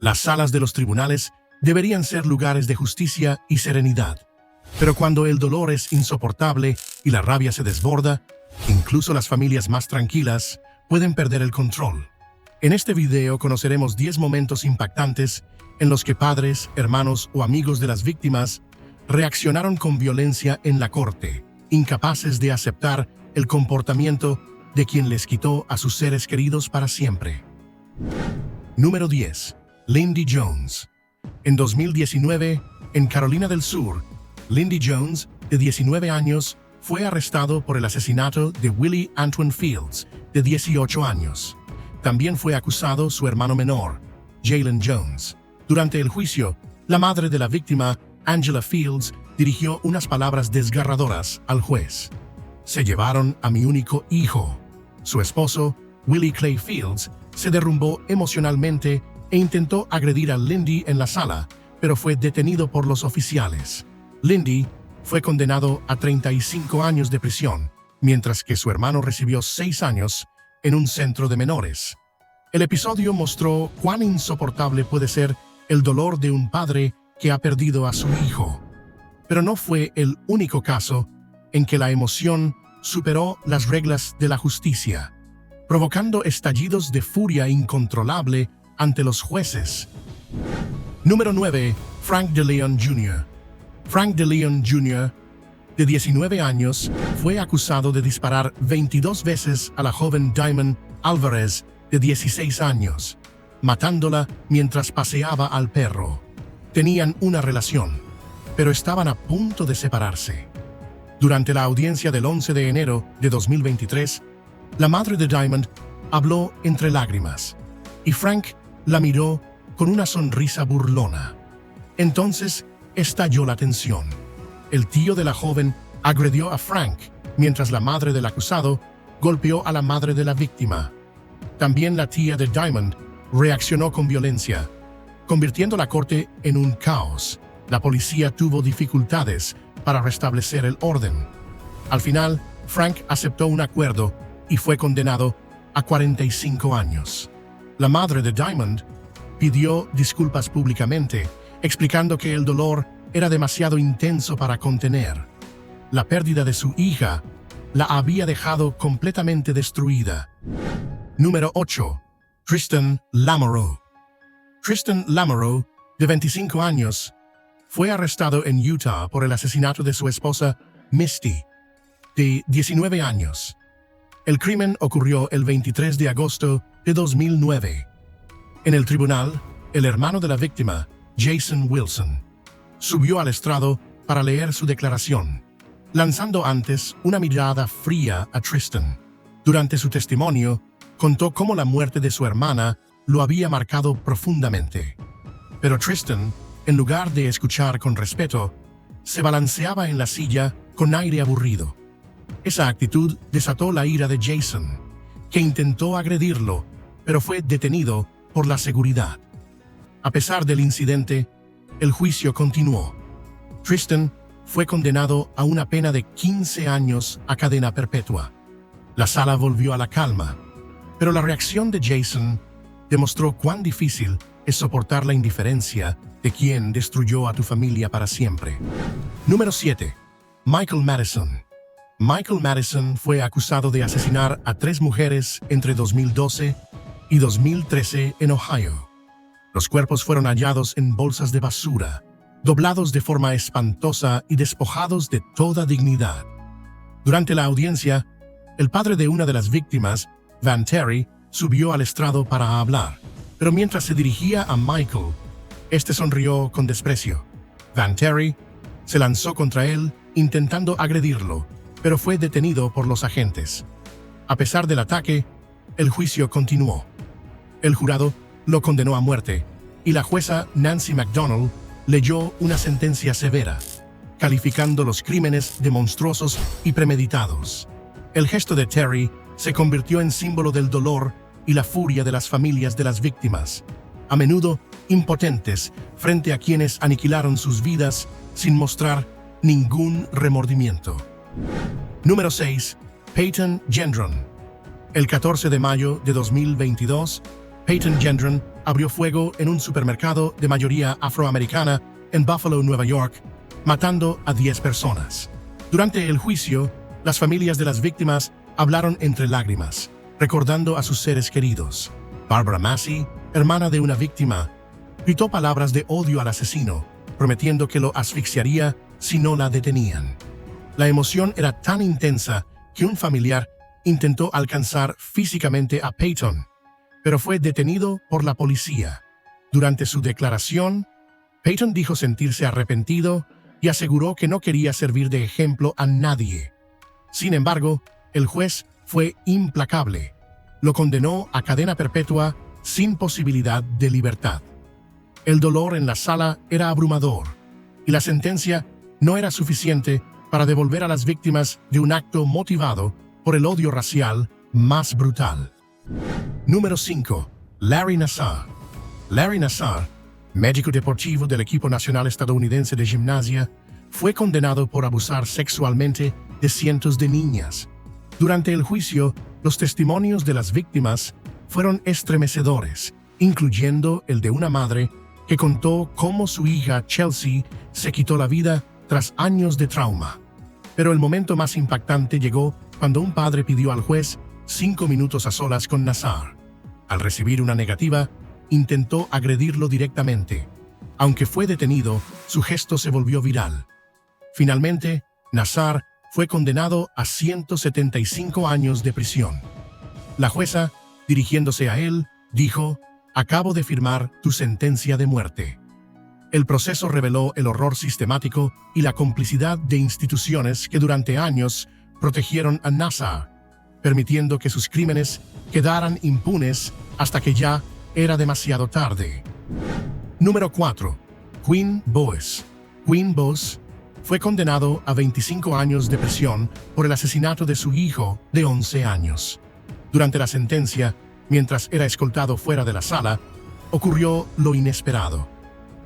Las salas de los tribunales deberían ser lugares de justicia y serenidad. Pero cuando el dolor es insoportable y la rabia se desborda, incluso las familias más tranquilas pueden perder el control. En este video conoceremos 10 momentos impactantes en los que padres, hermanos o amigos de las víctimas reaccionaron con violencia en la corte, incapaces de aceptar el comportamiento de quien les quitó a sus seres queridos para siempre. Número 10. Lindy Jones. En 2019, en Carolina del Sur, Lindy Jones, de 19 años, fue arrestado por el asesinato de Willie Antoine Fields, de 18 años. También fue acusado su hermano menor, Jalen Jones. Durante el juicio, la madre de la víctima, Angela Fields, dirigió unas palabras desgarradoras al juez. Se llevaron a mi único hijo. Su esposo, Willie Clay Fields, se derrumbó emocionalmente e intentó agredir a Lindy en la sala, pero fue detenido por los oficiales. Lindy fue condenado a 35 años de prisión, mientras que su hermano recibió 6 años en un centro de menores. El episodio mostró cuán insoportable puede ser el dolor de un padre que ha perdido a su hijo. Pero no fue el único caso en que la emoción superó las reglas de la justicia, provocando estallidos de furia incontrolable ante los jueces. Número 9. Frank DeLeon Jr. Frank DeLeon Jr., de 19 años, fue acusado de disparar 22 veces a la joven Diamond Alvarez, de 16 años, matándola mientras paseaba al perro. Tenían una relación, pero estaban a punto de separarse. Durante la audiencia del 11 de enero de 2023, la madre de Diamond habló entre lágrimas, y Frank la miró con una sonrisa burlona. Entonces estalló la tensión. El tío de la joven agredió a Frank, mientras la madre del acusado golpeó a la madre de la víctima. También la tía de Diamond reaccionó con violencia, convirtiendo la corte en un caos. La policía tuvo dificultades para restablecer el orden. Al final, Frank aceptó un acuerdo y fue condenado a 45 años. La madre de Diamond pidió disculpas públicamente, explicando que el dolor era demasiado intenso para contener. La pérdida de su hija la había dejado completamente destruida. Número 8. Tristan Lamoureux. Tristan Lamoureux, de 25 años, fue arrestado en Utah por el asesinato de su esposa, Misty, de 19 años. El crimen ocurrió el 23 de agosto de 2009. En el tribunal, el hermano de la víctima, Jason Wilson, subió al estrado para leer su declaración, lanzando antes una mirada fría a Tristan. Durante su testimonio, contó cómo la muerte de su hermana lo había marcado profundamente. Pero Tristan, en lugar de escuchar con respeto, se balanceaba en la silla con aire aburrido. Esa actitud desató la ira de Jason, que intentó agredirlo, pero fue detenido por la seguridad. A pesar del incidente, el juicio continuó. Tristan fue condenado a una pena de 15 años a cadena perpetua. La sala volvió a la calma, pero la reacción de Jason demostró cuán difícil es soportar la indiferencia de quien destruyó a tu familia para siempre. Número 7. Michael Madison. Michael Madison fue acusado de asesinar a 3 mujeres entre 2012 y 2013 en Ohio. Los cuerpos fueron hallados en bolsas de basura, doblados de forma espantosa y despojados de toda dignidad. Durante la audiencia, el padre de una de las víctimas, Van Terry, subió al estrado para hablar, pero mientras se dirigía a Michael, este sonrió con desprecio. Van Terry se lanzó contra él, intentando agredirlo, pero fue detenido por los agentes. A pesar del ataque, el juicio continuó. El jurado lo condenó a muerte, y la jueza Nancy McDonald leyó una sentencia severa, calificando los crímenes de monstruosos y premeditados. El gesto de Terry se convirtió en símbolo del dolor y la furia de las familias de las víctimas, a menudo impotentes frente a quienes aniquilaron sus vidas sin mostrar ningún remordimiento. Número 6. Peyton Gendron. El 14 de mayo de 2022, Peyton Gendron abrió fuego en un supermercado de mayoría afroamericana en Buffalo, Nueva York, matando a 10 personas. Durante el juicio, las familias de las víctimas hablaron entre lágrimas, recordando a sus seres queridos. Barbara Massey, hermana de una víctima, gritó palabras de odio al asesino, prometiendo que lo asfixiaría si no la detenían. La emoción era tan intensa que un familiar intentó alcanzar físicamente a Payton, pero fue detenido por la policía. Durante su declaración, Payton dijo sentirse arrepentido y aseguró que no quería servir de ejemplo a nadie. Sin embargo, el juez fue implacable. Lo condenó a cadena perpetua sin posibilidad de libertad. El dolor en la sala era abrumador, y la sentencia no era suficiente para devolver a las víctimas de un acto motivado por el odio racial más brutal. Número 5. Larry Nassar. Larry Nassar, médico deportivo del equipo nacional estadounidense de gimnasia, fue condenado por abusar sexualmente de cientos de niñas. Durante el juicio, los testimonios de las víctimas fueron estremecedores, incluyendo el de una madre que contó cómo su hija Chelsea se quitó la vida tras años de trauma. Pero el momento más impactante llegó cuando un padre pidió al juez 5 minutos a solas con Nassar. Al recibir una negativa, intentó agredirlo directamente. Aunque fue detenido, su gesto se volvió viral. Finalmente, Nassar fue condenado a 175 años de prisión. La jueza, dirigiéndose a él, dijo: «Acabo de firmar tu sentencia de muerte». El proceso reveló el horror sistemático y la complicidad de instituciones que durante años protegieron a Nassar, permitiendo que sus crímenes quedaran impunes hasta que ya era demasiado tarde. Número 4. Quinn Boas. Quinn Boas fue condenado a 25 años de prisión por el asesinato de su hijo de 11 años. Durante la sentencia, mientras era escoltado fuera de la sala, ocurrió lo inesperado.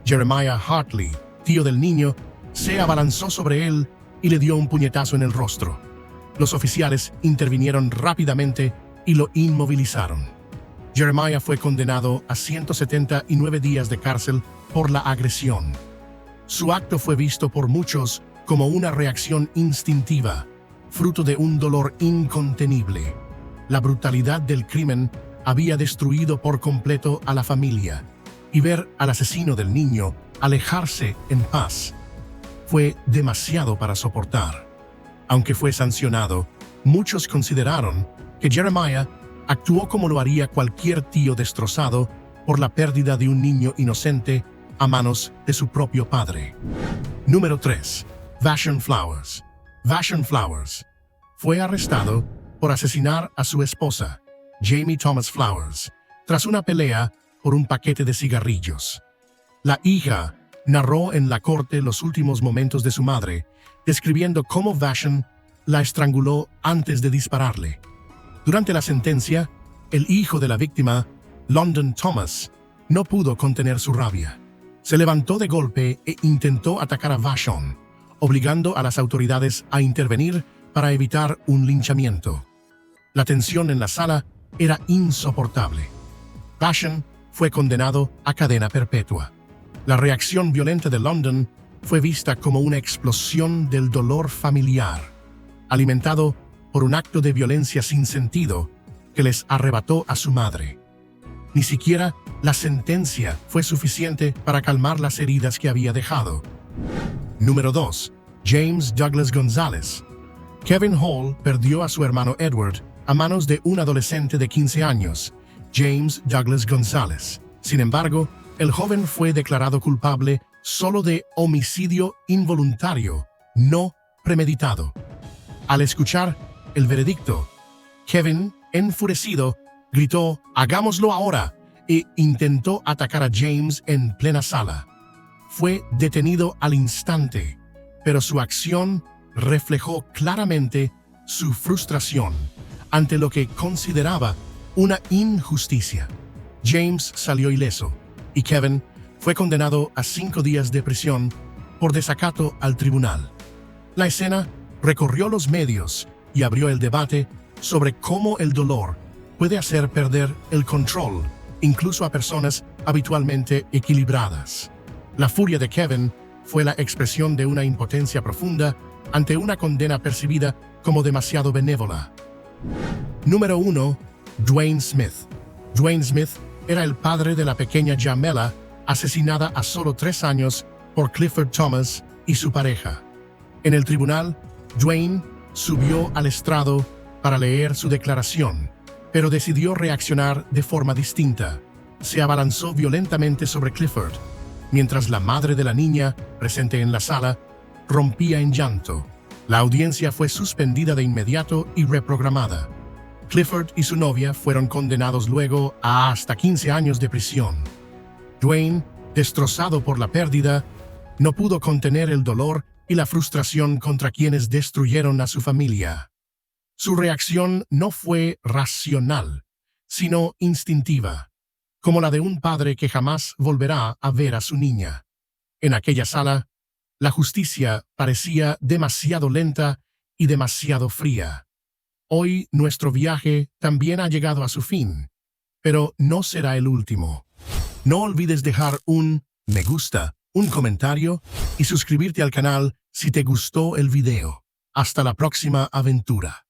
Jeremiah Hartley, tío del niño, se abalanzó sobre él y le dio un puñetazo en el rostro. Los oficiales intervinieron rápidamente y lo inmovilizaron. Jeremiah fue condenado a 179 días de cárcel por la agresión. Su acto fue visto por muchos como una reacción instintiva, fruto de un dolor incontenible. La brutalidad del crimen había destruido por completo a la familia, y ver al asesino del niño alejarse en paz fue demasiado para soportar. Aunque fue sancionado, muchos consideraron que Jeremiah actuó como lo haría cualquier tío destrozado por la pérdida de un niño inocente a manos de su propio padre. Número 3. Vashon Flowers. Vashon Flowers fue arrestado por asesinar a su esposa, Jamie Thomas Flowers, tras una pelea por un paquete de cigarrillos. La hija narró en la corte los últimos momentos de su madre, describiendo cómo Vashon la estranguló antes de dispararle. Durante la sentencia, el hijo de la víctima, London Thomas, no pudo contener su rabia. Se levantó de golpe e intentó atacar a Vashon, obligando a las autoridades a intervenir para evitar un linchamiento. La tensión en la sala era insoportable. Vashon fue condenado a cadena perpetua. La reacción violenta de London fue vista como una explosión del dolor familiar, alimentado por un acto de violencia sin sentido que les arrebató a su madre. Ni siquiera la sentencia fue suficiente para calmar las heridas que había dejado. Número 2. James Douglas Gonzalez. Kevin Hall perdió a su hermano Edward a manos de un adolescente de 15 años, James Douglas Gonzalez. Sin embargo, el joven fue declarado culpable solo de homicidio involuntario, no premeditado. Al escuchar el veredicto, Kevin, enfurecido, gritó «¡Hagámoslo ahora!» e intentó atacar a James en plena sala. Fue detenido al instante, pero su acción reflejó claramente su frustración ante lo que consideraba una injusticia. James salió ileso y Kevin fue condenado a 5 días de prisión por desacato al tribunal. La escena recorrió los medios y abrió el debate sobre cómo el dolor puede hacer perder el control, incluso a personas habitualmente equilibradas. La furia de Kevin fue la expresión de una impotencia profunda ante una condena percibida como demasiado benévola. Número 1. Dwayne Smith. Dwayne Smith era el padre de la pequeña Jamela, asesinada a solo 3 años por Clifford Thomas y su pareja. En el tribunal, Dwayne subió al estrado para leer su declaración, pero decidió reaccionar de forma distinta. Se abalanzó violentamente sobre Clifford, mientras la madre de la niña, presente en la sala, rompía en llanto. La audiencia fue suspendida de inmediato y reprogramada. Clifford y su novia fueron condenados luego a hasta 15 años de prisión. Dwayne, destrozado por la pérdida, no pudo contener el dolor y la frustración contra quienes destruyeron a su familia. Su reacción no fue racional, sino instintiva, como la de un padre que jamás volverá a ver a su niña. En aquella sala, la justicia parecía demasiado lenta y demasiado fría. Hoy nuestro viaje también ha llegado a su fin, pero no será el último. No olvides dejar un me gusta, un comentario y suscribirte al canal si te gustó el video. Hasta la próxima aventura.